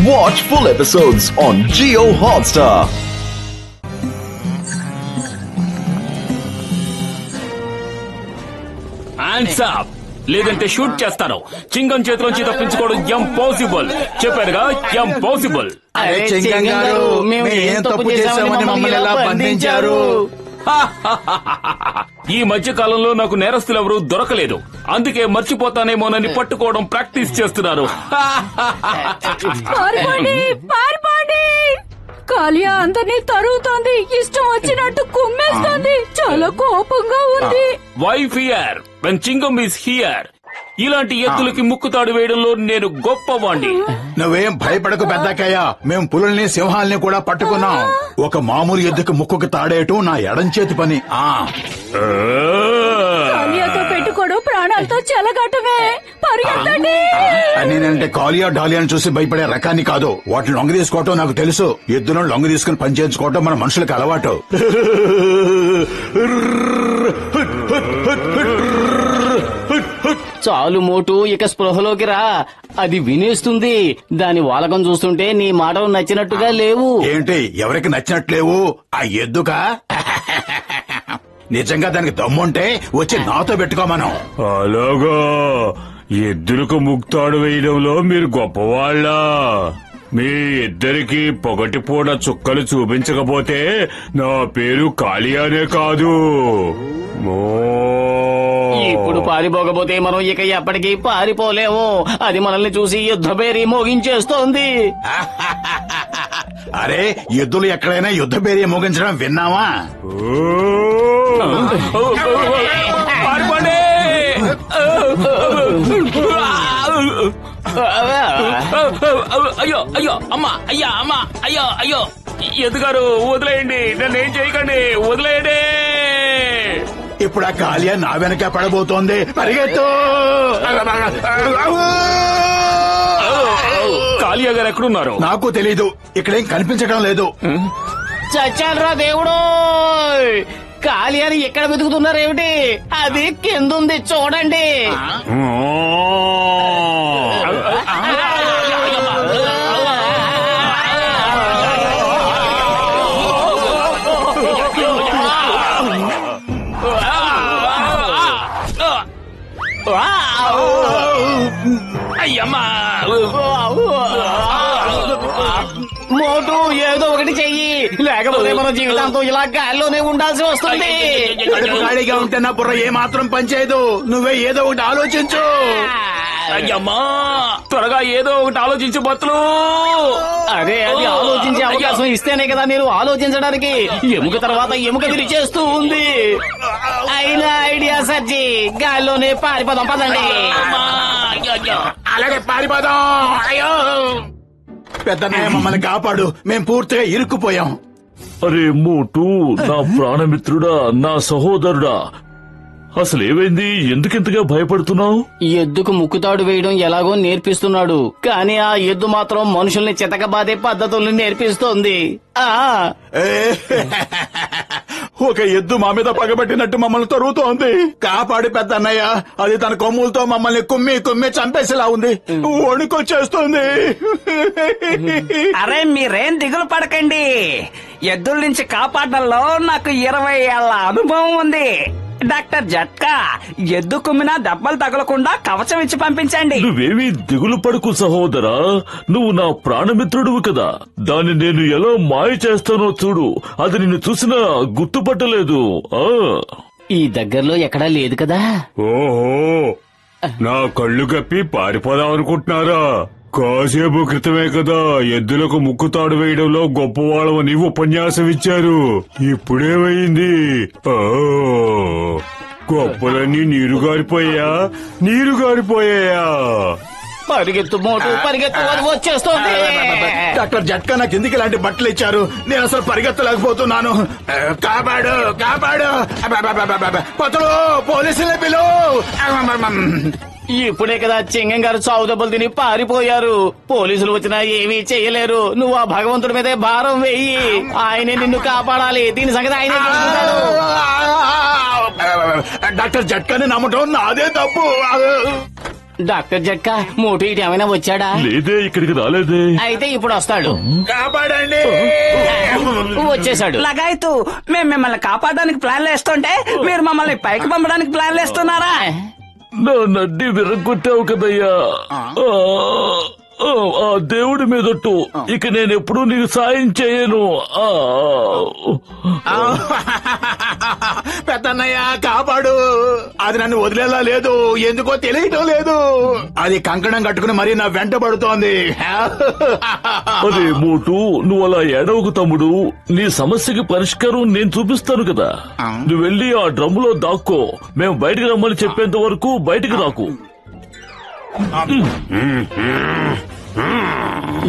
Watch full episodes on Jio Hotstar. Hands up, లేదంటే shoot చేస్తాను. చింగం చేతిలోంచి తప్పించుకోవడం ఇంపాసిబుల్. చెప్పారుగా, ఇంపాసిబుల్. అరే చింగం గారు, మేము ఏం తప్పు చేశామని మమ్మల్ని ఎలా బంధించారు? ఈ మధ్య కాలంలో నాకు నేరస్తులు ఎవరు దొరకలేదు, అందుకే మర్చిపోతానేమోనని పట్టుకోవడం ప్రాక్టీస్ చేస్తున్నారు. కాలియా అందరినీ తరుగుతోంది, ఇష్టం వచ్చినట్టు కుమ్మేస్తోంది, చాలా కోపంగా ఉంది. Why fear when Chingam is here? ఇలాంటి ఎత్తులకి ముక్కుతాడు వేయడంలో నేను గొప్పవాణ్ణి. నువ్వేం భయపడకు పెద్దకయ్య, మేము పులుల్ని సింహాల్ని కూడా పట్టుకున్నాం. ఒక మామూలు ఎద్దుకు ముక్కుకు తాడేయటం నా ఎడం చేతి పని. కాలియాతో పెట్టుకోడు ప్రాణాలతో చెలగటమే. పరిగెత్తండి. నేనంటే కాలియా డాలియాని చూసి భయపడే రకాన్ని కాదు. వాటిని లొంగ తీసుకోవటం నాకు తెలుసు. ఎద్దులను లొంగ తీసుకుని పనిచేయించుకోవటం మన మనుషులకు అలవాటు. చాలు మోటు, ఇక స్పృహలోకి రా. అది వినేస్తుంది. దాని వాలకం చూస్తుంటే నీ మాటలు నచ్చినట్టుగా లేవు. ఏంటి, ఎవరికి నచ్చినట్లేవు? ఆ ఎద్దుకా? నిజంగా దానికి దమ్ముంటే వచ్చి నాతో పెట్టుకోమను. అలాగా, ఎద్దులకు ముక్తాడు వేయడంలో మీరు గొప్పవాళ్ళ. మీ ఇద్దరికి పొగటిపూట చుక్కలు చూపించకపోతే నా పేరు కాళియానే కాదు. ఇప్పుడు పారిపోకపోతే మనం ఇక ఎప్పటికీ పారిపోలేము. అది మనల్ని చూసి యుద్ధ పేరి మోగించేస్తోంది. అరే, ఎద్దులు ఎక్కడైనా యుద్ధ పేరు మోగించడం విన్నావా? అయ్యో అయ్యో, అమ్మా, అయ్యా, అమ్మా, అయ్యో అయ్యో. ఎద్దుగారు వదిలేయండి, నన్ను ఏం చేయకండి, వదిలేయండి. ఇప్పుడు ఆ కాలియా నా వెనక పడబోతోంది. పరిగెత్తు. కాళియా గారు ఎక్కడున్నారు? నాకు తెలీదు, ఇక్కడేం కనిపించడం లేదు. చచ్చాడ్రా దేవుడు. కాళియాని ఎక్కడ వెతుకుతున్నారేమిటి? అది కిందుంది, చూడండి. అయ్యమ్మా, మోటు, ఏదో ఒకటి చెయ్యి, లేకపోతే మన జీవితాంతం ఇలా గాల్లోనే ఉండాల్సి వస్తుంది. కడుపు ఖాళీగా ఉంటే నా బుర్ర ఏమాత్రం పనిచేయదు. నువ్వే ఏదో ఒకటి ఆలోచించు. అయ్యమ్మా, త్వరగా ఏదో ఒకటి ఆలోచించు బతులు. అరే, అది ఆలోచించే అవకాశం ఇస్తేనే కదా నేను ఆలోచించడానికి. ఎముక తర్వాత ఎముక విరిచేస్తూ ఉంది. అయినా ఐడియా సజ్జి, గాల్లోనే పారిపోదాం, పదండి. అలాగే పారిపోదాం. అయ్యో, పెద్దన్నయ్య మమ్మల్ని కాపాడు, మేం పూర్తిగా ఇరుక్కుపోయాం. అరే మోటు, నా ప్రాణమిత్రుడా, నా సహోదరుడా, అసలు ఏమైంది? ఎందుకింతగా భయపడుతున్నావు? ఎద్దుకు ముక్కుతాడు వేయడం ఎలాగో నేర్పిస్తున్నాడు, కానీ ఆ ఎద్దు మాత్రం మనుషుల్ని చితకబాదే పద్ధతుల్ని నేర్పిస్తోంది. ఒక ఎద్దు మా మీద పగబట్టినట్టు మమ్మల్ని తరుగుతోంది. కాపాడు పెద్దన్నయ్య, అది తన కొమ్ములతో మమ్మల్ని కుమ్మి కుమ్మి చంపేసేలా ఉంది. వణుకొచ్చేస్తుంది. అరే, మీరేం దిగులు పడకండి. ఎద్దుల నుంచి కాపాడడంలో నాకు 20 ఏళ్ల అనుభవం ఉంది. డాక్టర్ జట్కా, ఎద్దు కుమ్మినా దెబ్బలు తగలకుండా కవచం ఇచ్చి పంపించండి. నువ్వేమీ దిగులు పడుకు సహోదరా, నువ్వు నా ప్రాణమిత్రుడువు కదా. దాన్ని నేను ఎలా మాయ చేస్తానో చూడు. అది నిన్ను చూసినా గుర్తుపట్టలేదు. ఈ దగ్గరలో ఎక్కడా లేదు కదా. ఓహో, నా కళ్ళు కప్పి పారిపోదాం అనుకుంటున్నారా? కాసేపు క్రితమే కదా ఎద్దులకు ముక్కుతాడు వేయడంలో గొప్పవాళ్ళమని ఉపన్యాసం ఇచ్చారు. ఇప్పుడేమైంది? గొప్పలన్నీ నీరు గారిపోయా. పరిగెత్తు మోటు, పరిగెత్తు, అది వచ్చేస్తోంది. డాక్టర్ జట్కా నాకు ఎందుకు ఇలాంటి బట్టలు ఇచ్చారు? నేను అసలు పరిగెత్తలేకపోతున్నాను. కాపాడు, కాపాడు. పతులు, పోలీసులే పిలు. ఇప్పుడే కదా చింగం గారు చావు దెబ్బలు తిని పారిపోయారు. పోలీసులు వచ్చినా ఏమీ చెయ్యలేరు. నువ్వు ఆ భగవంతుడి మీదే భారం వేయి. ఆయనే నిన్ను కాపాడాలి. దీని సంగతి ఆయనే చూసుకుంటాడు. డాక్టర్ జట్కాని నమ్మటం నాదే తప్పు. డాక్టర్ జట్కా మోటు ఇటు ఏమైనా వచ్చాడా? లేదే, ఇక్కడికి రాలేదే. అయితే ఇప్పుడు వస్తాడు. కాపాడండి. వచ్చేసాడు. లగాయతు మేము మిమ్మల్ని కాపాడడానికి ప్లాన్లు వేస్తుంటే మీరు మమ్మల్ని పైకి పంపడానికి ప్లాన్లు వేస్తున్నారా? నా నడ్డి విరగొట్టావు కదయ్యా. ఆ దేవుడి మీదట్టు ఇక నేను ఎప్పుడూ నీకు సాయం చేయను. పెద్దన్నయ్య కాపాడు. అది నన్ను వదిలేలా లేదు, ఎందుకో తెలియటం లేదు. అది కంకణం కట్టుకుని మరీ నా వెంట పడుతోంది. అదే మోటు, నువ్వు అలా ఏడవకు తమ్ముడు. నీ సమస్యకి పరిష్కారం నేను చూపిస్తాను కదా. నువ్వు వెళ్ళి ఆ డ్రమ్ములో దాక్కో. మేము బయటికి రమ్మని చెప్పేంత వరకు బయటికి రాకు.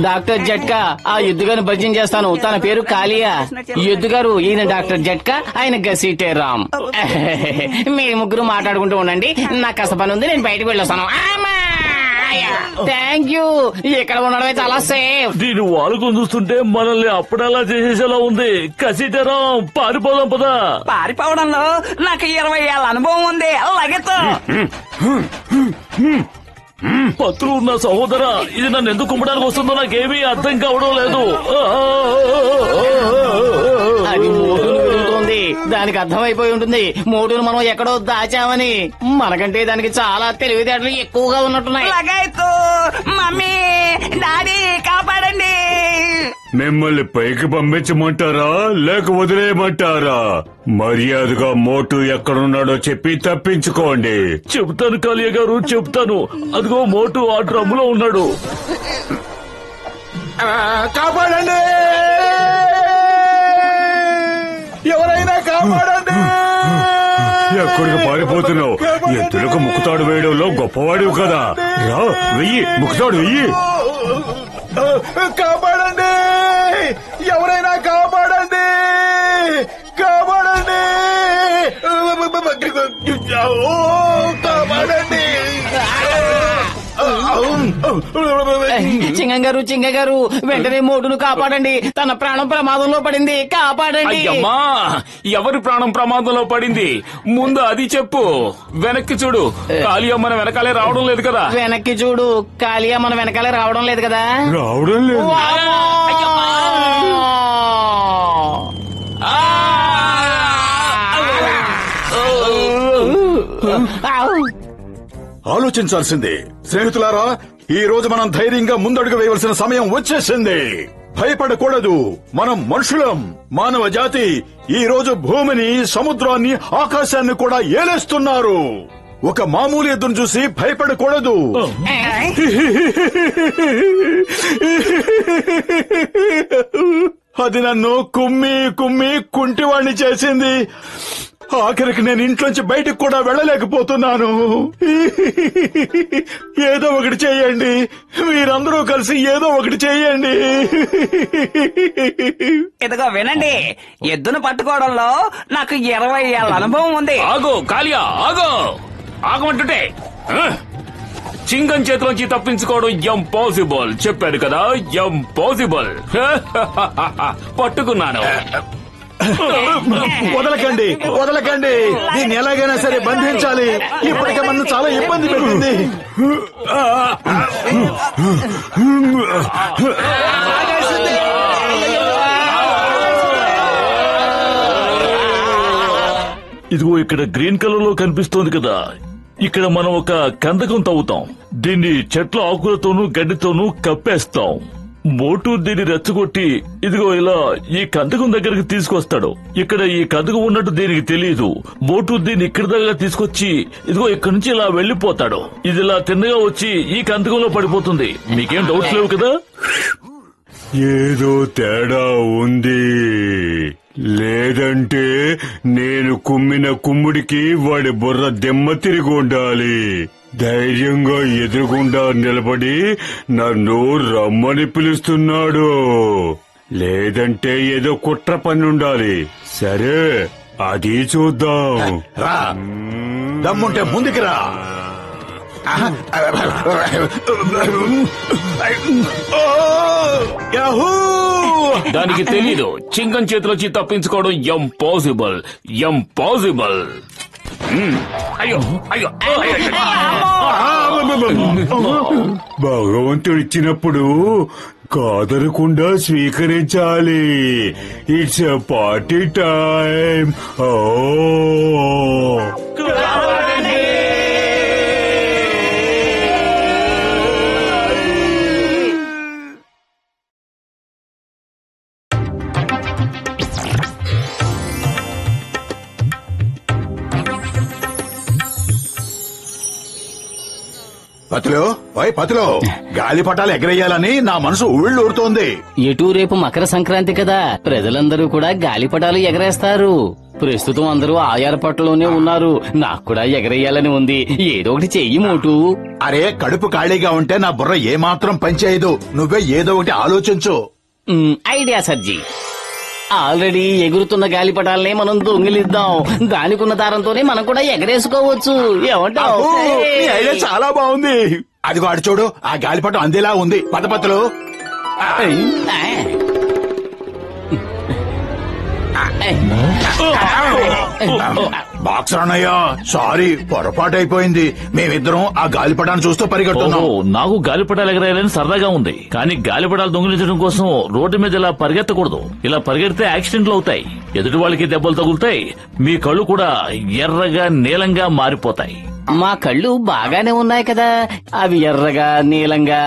డాక్టర్ జట్కా ఆ ఎద్దుగారిని పరిచయం చేస్తాను. తన పేరు కాలియా. ఎద్దుగారు ఈయన డాక్టర్ జట్కా, ఆయన గసీటే రామ్. మీరు ముగ్గురు మాట్లాడుకుంటూ ఉండండి, నాకు కాస్త పని ఉంది, నేను బయటకు వెళ్ళొస్తాను. Thank you. ఇక్కడ ఉండడమే చాలా సేఫ్. దీని వాడుకొని చూస్తుంటే మనల్ని అప్పుడలా చేసేసేలా ఉంది. కసిటరం పారిపోదాం పదా. పారిపోవడంలో నాకు 20 ఏళ్ల అనుభవం ఉంది. లగెత్తు. పత్రు ఉన్న సహోదరా, ఇది నన్ను ఎందుకు కుమ్మడానికి వస్తుందో నాకేమీ అర్థం కావడం లేదు. అది మోటును వెతుకుతోంది. దానికి అర్థమైపోయి ఉంటుంది మోటును మనం ఎక్కడో దాచామని. మనకంటే దానికి చాలా తెలివితేటలు ఎక్కువగా ఉన్నట్టున్నాయి. లగాయతు, మమ్మీ, డాడీ కాపాడండి. మిమ్మల్ని పైకి పంపించమంటారా లేక వదిలేయమంటారా? మర్యాదగా మోటు ఎక్కడున్నాడో చెప్పి తప్పించుకోండి. చెప్తాను కాళియ గారు, చెప్తాను. అదిగో మోటు ఆ డ్రమ్ములో ఉన్నాడు. కాపాడండి, ఎవరైనా కాపాడండి. ఎక్కడికి పారిపోతున్నావు? ఎద్దులకు ముక్కుతాడు వేయడంలో గొప్పవాడివి కదా. రా, వెయ్యి, ముక్కుతాడు వెయ్యి. కాపాడండి, ఎవరైనా కాపాడండి, కాపాడండి, కాపాడండి. చింగ గారు వెంటనే మోటును కాపాడండి. తన ప్రాణం ప్రమాదంలో పడింది, కాపాడండి. అయ్యమ్మా, ఎవరి ప్రాణం ప్రమాదంలో పడింది ముందు అది చెప్పు. వెనక్కి చూడు, కాళియా మన వెనకాలే రావడం లేదు కదా. వెనక్కి చూడు, కాళియా మన వెనకాలే రావడం లేదు కదా. రావడం లేదు. ఆలోచించాల్సిందే స్నేహితులారా. ఈ రోజు మనం ధైర్యంగా ముందడుగు వేయవలసిన సమయం వచ్చేసింది. భయపడకూడదు. మనం మనుషులం, మానవ జాతి. ఈ రోజు భూమిని, సముద్రాన్ని, ఆకాశాన్ని కూడా ఏలేస్తున్నారు. ఒక మామూలు ఎద్దును చూసి భయపడకూడదు. అది నన్ను కుమ్మి కుమ్మి కుంటివాణ్ణి చేసింది. ఆఖరికి నేను ఇంట్లోంచి బయటకు కూడా వెళ్ళలేకపోతున్నాను. ఏదో ఒకటి చేయండి, మీరందరూ కలిసి ఏదో ఒకటి చేయండి. ఇదిగో వినండి, ఎద్దును పట్టుకోవడంలో నాకు 20 ఏళ్ల అనుభవం ఉంది. ఆగో కాళియా, ఆగో. ఆగమంటుంటే చింగం చేతిలోంచి తప్పించుకోవడం ఇంపాసిబుల్ చెప్పారు కదా. ఇంపాసిబుల్. పట్టుకున్నాను. వదలకండి, వదలకండి. దీన్ని ఎలాగైనా సరే బంధించాలి. ఇప్పటికే మనం చాలా ఇబ్బంది పెట్టింది. ఇదిగో ఇక్కడ గ్రీన్ కలర్ లో కనిపిస్తోంది కదా. ఇక్కడ మనం ఒక కందకం తవ్వుతాం. దీన్ని చెట్ల ఆకులతోనూ గడ్డితోనూ కప్పేస్తాం. మోటు దీన్ని రెచ్చగొట్టి ఇదిగో ఇలా ఈ కందకం దగ్గరికి తీసుకొస్తాడు. ఇక్కడ ఈ కందకం ఉన్నట్టు దీనికి తెలియదు. మోటు దీన్ని ఇక్కడి దగ్గర తీసుకొచ్చి ఇదిగో ఇక్కడి నుంచి ఇలా వెళ్లిపోతాడు. ఇది ఇలా తిన్నగా వచ్చి ఈ కందకంలో పడిపోతుంది. మీకేం డౌట్స్ లేవు కదా? ఏదో తేడా ఉంది. లేదంటే నేను కుమ్మిన కుమ్ముడికి వాడి బుర్ర దెమ్మ తిరిగి ఉండాలి. ధైర్యంగా ఎదురుగుండా నిలబడి నన్ను రమ్మని పిలుస్తున్నాడు. లేదంటే ఏదో కుట్ర పని ఉండాలి. సరే, అది చూద్దాం. రా, దమ్ముంటే ముందుకు రా. దానికి తెలీదు చింగం చేతిలోంచి తప్పించుకోవడం ఇంపాసిబుల్. ఇంపాసిబుల్. అయ్యో అయ్యో భగవంతుడిచ్చినప్పుడు కాదనకుండా స్వీకరించాలి. It's a party time. ఓ పతిలో గాలిపటాలు ఎగరేయాలని నా మనసు ఊళ్ళూరుతోంది. ఎటు రేపు మకర సంక్రాంతి కదా, ప్రజలందరూ కూడా గాలిపటాలు ఎగరేస్తారు. ప్రస్తుతం అందరూ ఆ ఏర్పాట్లోనే ఉన్నారు. నాకు కూడా ఎగరేయాలని ఉంది. ఏదో ఒకటి చెయ్యి మోటు. అరే, కడుపు ఖాళీగా ఉంటే నా బుర్ర ఏమాత్రం పనిచేయదు. నువ్వే ఏదో ఒకటి ఆలోచించు. ఐడియా సర్జీ. ఆల్రెడీ ఎగురుతున్న గాలిపటాలనే మనం దొంగిలిద్దాం. దానికున్న దారంతోనే మనం కూడా ఎగరేసుకోవచ్చు. ఏమంటావు? నీ ఐడియా చాలా బాగుంది. అదిగో అడు చూడు, ఆ గాలిపటం అందేలా ఉంది. పదపతులు బాక్సర్ అన్నయ్య, సారీ, పొరపాటైపోయింది. మేమిద్దరం ఆ గాలిపటాన్ని చూస్తూ పరిగెడుతున్నాం. నాకు గాలిపటాలు ఎగరేయాలని సరదాగా ఉంది, కానీ గాలిపటాలు దొంగిలించడం కోసం రోడ్డు మీద ఇలా పరిగెత్తకూడదు. ఇలా పరిగెడితే యాక్సిడెంట్లు అవుతాయి, ఎదుటి వాళ్ళకి దెబ్బలు తగులుతాయి, మీ కళ్ళు కూడా ఎర్రగా నీలంగా మారిపోతాయి. మా కళ్ళు బాగానే ఉన్నాయి కదా, అవి ఎర్రగా నీలంగా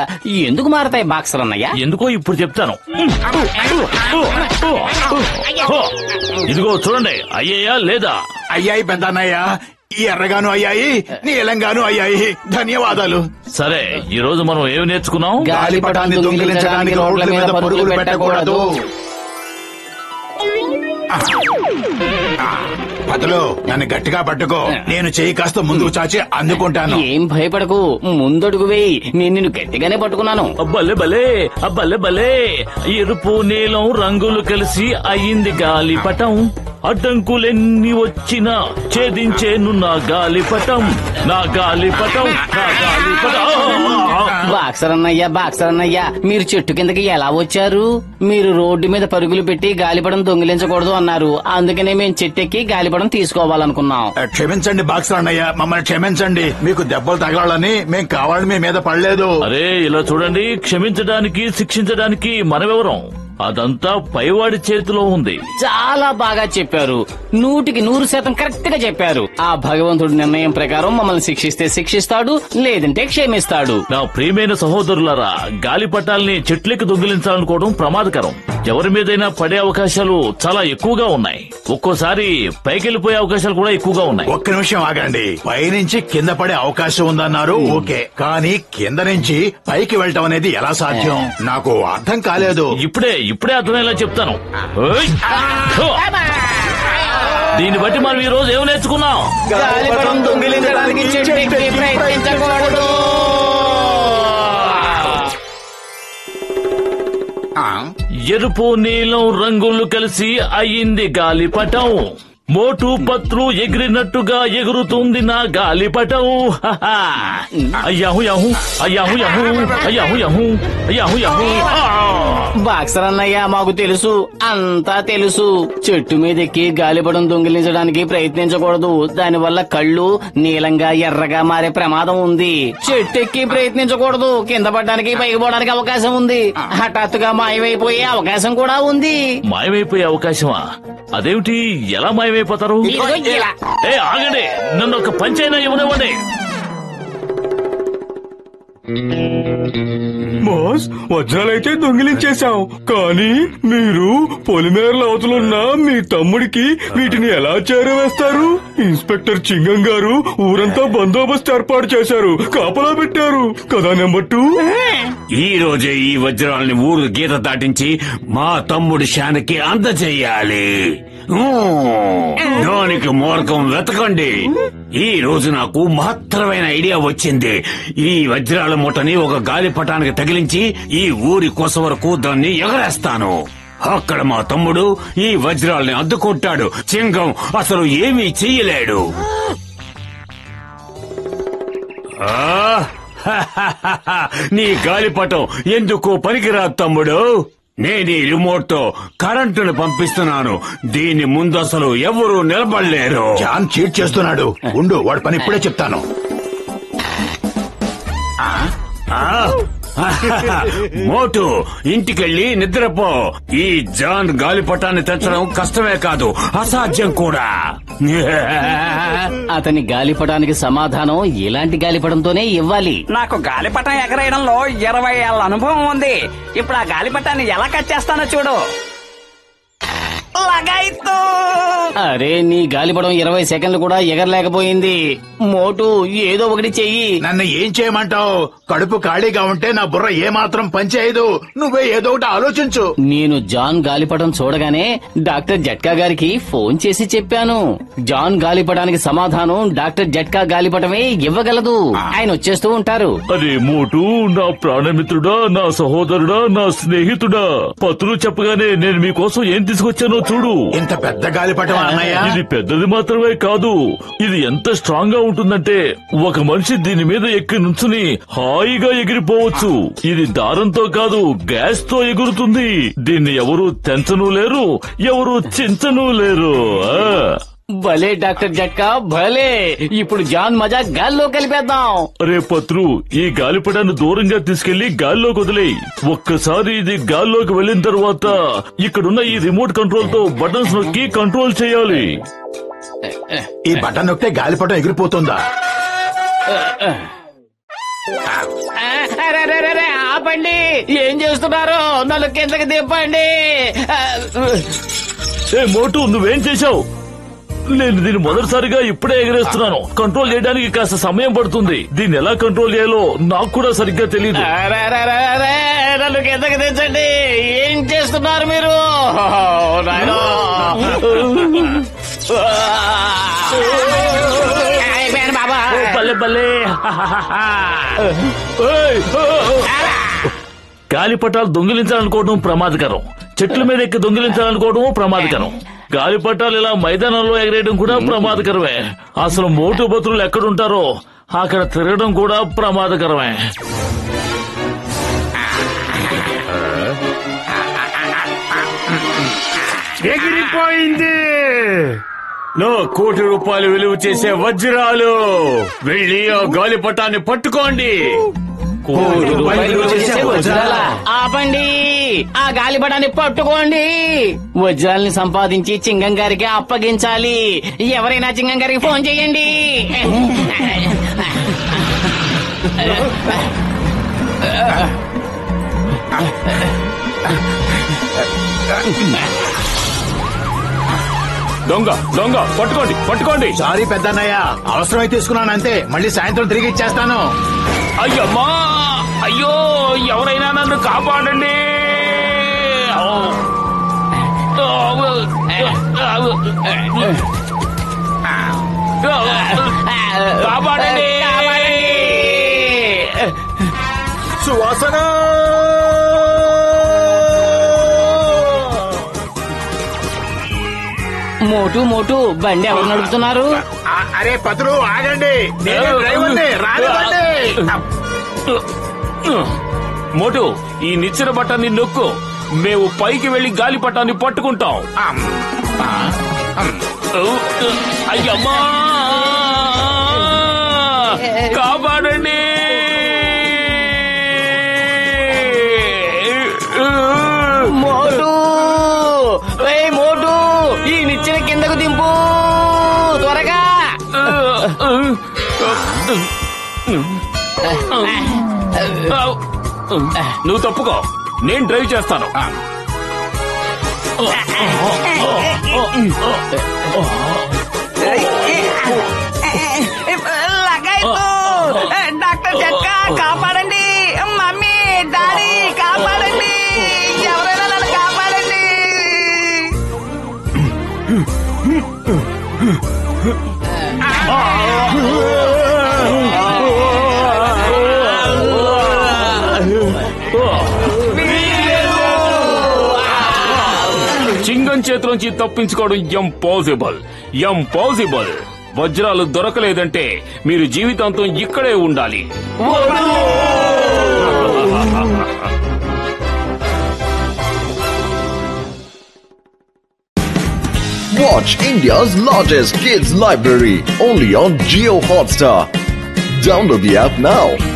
ఎందుకు మారతాయి బాక్సర్ అన్నయ్య? ఎందుకో ఇప్పుడు చెప్తాను. ఇదిగో చూడండి, అయ్యాయా లేదా? అయ్యాయి పెద్దన్నయ్య, ఈ ఎర్రగాను అయ్యాయి, నీలంగాను అయ్యాయి. ధన్యవాదాలు. సరే, ఈ రోజు మనం ఏమి నేర్చుకున్నాం? గాలిపటాన్ని దొంగిలించడానికి రోడ్ల మీద పరుగులు పెట్టకూడదు. పతులు, నన్ను గట్టిగా పట్టుకో. నేను చెయ్యి కాస్త ముందుకు చాచి అందుకుంటాను. ఏం భయపడకు, ముందడుగు వేయి. నేను నిన్ను గట్టిగానే పట్టుకున్నాను. అబ్బలే బలే, అబ్బలే బలే. ఎరుపు నీలం రంగులు కలిసి అయింది గాలిపటం. అడ్డంకులెన్ని వచ్చినా ఛేదించేను నా గాలిపటం, నా గాలిపటం, నా గాలిపటం. బాక్సర్ అన్నయ్య, మీరు చెట్టు కిందకి ఎలా వచ్చారు? మీరు రోడ్డు మీద పరుగులు పెట్టి గాలిపటం దొంగిలించకూడదు అన్నారు. అందుకనే మేము చెట్టెక్కి గాలిపటం తీసుకోవాలనుకున్నాం. క్షమించండి బాక్సర్ అన్నయ్య, మమ్మల్ని క్షమించండి. మీకు దెబ్బలు తగలాలని మేం కావాలని మీ మీద పడలేదు. అరే, ఇలా చూడండి, క్షమించడానికి శిక్షించడానికి మనమెవరం? అదంతా పైవాడి చేతిలో ఉంది. చాలా బాగా చెప్పారు. 100% కరెక్ట్ గా చెప్పారు. ఆ భగవంతుడి నిర్ణయం ప్రకారం మమ్మల్ని శిక్షిస్తే శిక్షిస్తాడు, లేదంటే క్షమిస్తాడు. నా ప్రియమైన సహోదరులారా, గాలిపటాల్ని చెట్లకి దొంగిలించాలనుకోవడం ప్రమాదకరం. ఎవరి మీదైనా పడే అవకాశాలు చాలా ఎక్కువగా ఉన్నాయి. ఒక్కోసారి పైకెళ్లిపోయే అవకాశాలు కూడా ఎక్కువగా ఉన్నాయి. ఒక్క నిమిషం ఆగండి. పైనుంచి కింద పడే అవకాశం ఉందన్నారు, ఓకే. కానీ కింద నుంచి పైకి వెళ్ళటం అనేది ఎలా సాధ్యం? నాకు అర్థం కాలేదు. ఇప్పుడే అర్థమయ్యేలా చెప్తాను. దీన్ని బట్టి మనం ఈ రోజు ఏమి నేర్చుకున్నాం? గాలిపటం దొంగిలించడానికి చెట్టెక్కి ప్రయత్నించకూడదు. ఎరుపు నీలం రంగులు కలిసి అయింది గాలిపటం. మోటు పత్రు ఎగిరినట్టుగా ఎగురుతుంది నా గాలిపటం. అయ్యాహు యాహు, అయ్యాహు యాహు, అయ్యాహు యాహు, అయ్యాహు యాహు. బాక్సర్ అన్నయ్య, మాకు తెలుసు, అంతా తెలుసు. చెట్టు మీదెక్కి గాలిపటం దొంగిలించడానికి ప్రయత్నించకూడదు. దానివల్ల కళ్ళు నీలంగా ఎర్రగా మారే ప్రమాదం ఉంది. చెట్టెక్కి ప్రయత్నించకూడదు. కింద పడడానికి పైకి పోవడానికి అవకాశం ఉంది. హఠాత్తుగా మాయమైపోయే అవకాశం కూడా ఉంది. మాయమైపోయే అవకాశమా? అదేమిటి, ఎలా మాయమైపోతారు? ఏ ఆగండి, నన్ను ఒక పంచైనా ఇవ్వనివ్వండి. బాస్, వజ్రాలైతే దొంగిలించేశాం, కానీ మీరు పొలిమేరల అవతలున్న మీ తమ్ముడికి వీటిని ఎలా చేరవేస్తారు? ఇన్స్పెక్టర్ చింగం గారు ఊరంతా బందోబస్తు ఏర్పాటు చేశారు, కాపలా పెట్టారు కదా. నెంబర్ 2, ఈ రోజే ఈ వజ్రాలని ఊరు గీత దాటించి మా తమ్ముడి శానికి అందజేయాలి. దానికి మార్గం వెతకండి. ఈ రోజు నాకు మహత్తరమైన ఐడియా వచ్చింది. ఈ వజ్రాల మూటని ఒక గాలిపటానికి తగిలించి ఈ ఊరి కోస వరకు దాన్ని ఎగరేస్తాను. అక్కడ మా తమ్ముడు ఈ వజ్రాల్ని అద్దుకుంటాడు. చింగం అసలు ఏమీ చెయ్యలేడు. నీ గాలిపటం ఎందుకు పనికిరాదు తమ్ముడు. నేను ఈ రిమోట్ తో కరెంటును పంపిస్తున్నాను. దీని ముందు అసలు ఎవరు నిలబడలేరు. జాన్ చీట్ చేస్తున్నాడు. ఉండు, వాడి పని ఇప్పుడే చెప్తాను. మోటు, ఇంటికెళ్ళి నిద్రపో. ఈ జాన్ గాలిపటాన్ని తెచ్చడం కష్టమే కాదు, అసాధ్యం కూడా. అతని గాలిపటానికి సమాధానం ఇలాంటి గాలిపటంతోనే ఇవ్వాలి. నాకు గాలిపటం ఎగరేయడంలో 20 ఏళ్ల అనుభవం ఉంది. ఇప్పుడు ఆ గాలిపటాన్ని ఎలా కట్ చేస్తానో చూడు. లగాయితో. అరే, నీ గాలిపటం 20 సెకండ్లు కూడా ఎగరలేకపోయింది. మోటు, ఏదో ఒకటి చెయ్యి. నన్ను ఏం చేయమంటావు? కడుపు ఖాళీగా ఉంటే నా బుర్ర ఏమాత్రం పనిచేయదు. నువ్వే ఏదో ఒకటి ఆలోచించు. నేను జాన్ గాలిపటం చూడగానే డాక్టర్ జట్కా గారికి ఫోన్ చేసి చెప్పాను. జాన్ గాలిపటానికి సమాధానం డాక్టర్ జట్కా గాలిపటమే ఇవ్వగలదు. ఆయన వచ్చేస్తూ ఉంటారు. అరే మోటు, నా ప్రాణమిత్రుడా, నా సహోదరుడా, నా స్నేహితుడా, పత్రులు చెప్పగానే నేను మీకోసం ఏం తీసుకొచ్చానో చూడు. ఇంత పెద్ద గాలిపటం అన్నయ్య? ఇది పెద్దది మాత్రమే కాదు, ఇది ఎంత స్ట్రాంగ్ గా ఉంటుందంటే ఒక మనిషి దీని మీద ఎక్కి నుంచుని హాయిగా ఎగిరిపోవచ్చు. ఇది దారంతో కాదు, గ్యాస్ తో ఎగురుతుంది. దీన్ని ఎవరు తెంచను లేరు, ఎవరు చించను లేరు. భలే డాక్టర్ జట్కా, భలే. ఇప్పుడు జాన్ మజా గాల్లో కలిపేద్దాం. అరే పత్రు, ఈ గాలిపటాన్ని దూరంగా తీసుకెళ్లి గాల్లోకి వదిలేయి. ఒక్కసారి ఇది గాల్లోకి వెళ్లిన తర్వాత ఇక్కడున్న ఈ రిమోట్ కంట్రోల్ తో బటన్స్ నొక్కి కంట్రోల్ చేయాలి. ఈ బటన్ నొక్కితే గాలిపటం ఎగిరిపోతుందా? ఆపండి, ఏం చేస్తున్నారు? నన్ను కిందకి దింపండి. ఏ మోటు, నువ్వేం చేశావు? నేను దీన్ని మొదటిసారిగా ఇప్పుడే ఎగరేస్తున్నాను. కంట్రోల్ చేయడానికి కాస్త సమయం పడుతుంది. దీన్ని ఎలా కంట్రోల్ చేయాలో నాకు కూడా సరిగ్గా తెలియదు. నన్ను కిందకి దించండి. ఏం చేస్తున్నారు మీరు? బాబా, బల్లే బల్లే. గాలిపటాలు దొంగిలించాలనుకోవడం ప్రమాదకరం, చెట్ల మీద ఎక్కి దొంగిలించాలనుకోవడం ప్రమాదకరం, గాలిపటాలు ఇలా మైదానంలో ఎగరేయడం కూడా ప్రమాదకరమే. అసలు మోటు బతులు ఎక్కడుంటారో అక్కడ తిరగడం కూడా ప్రమాదకరమే. ఎగిరిపోయింది. నో, ₹1,00,00,000 విలువ చేసే వజ్రాలు. వెళ్ళి ఆ గాలిపటాన్ని పట్టుకోండి. ఆపండి, ఆ గాలిపటాన్ని పట్టుకోండి. వజ్రాల్ని సంపాదించి చింగం గారికి అప్పగించాలి. ఎవరైనా చింగం గారికి ఫోన్ చేయండి. దొంగ దొంగ, పట్టుకోండి పట్టుకోండి. సారీ పెద్దన్నయ్య, అవసరమై తీసుకున్నాను అంతే. మళ్ళీ సాయంత్రం తిరిగి ఇచ్చేస్తాను. అయ్యమ్మా, అయ్యో, ఎవరైనా నన్ను కాపాడండి. కాపాడండి. సువాసన. మోటు మోటు, బండి ఎవరు నడుపుతున్నారు? అరే పత్రు, ఆగండి. నేనే డ్రైవర్ని, రానివ్వండి. మోటు, ఈ నిచ్చెన బట్టాన్ని నొక్కు. మేము పైకి వెళ్లి గాలిపటాన్ని పట్టుకుంటాం. అయ్యమ్మా, కాపాడండి. మోటు, మోటు, ఈ నిచ్చెన కిందకు దింపు త్వరగా. నువ్వు తప్పుకో, నేను డ్రైవ్ చేస్తాను. డాక్టర్ జట్కా, కాపాడండి. మమ్మీ, డాడీ, కాపాడండి. ఎవరైనా నన్ను కాపాడండి. చింగం చేతిలోంచి తప్పించుకోవడం ఇంపాసిబుల్, ఇంపాసిబుల్. వజ్రాలు దొరకలేదంటే మీరు జీవితాంతం ఇక్కడే ఉండాలి. watch India's largest kids library only on Jio Hotstar. Download the app now.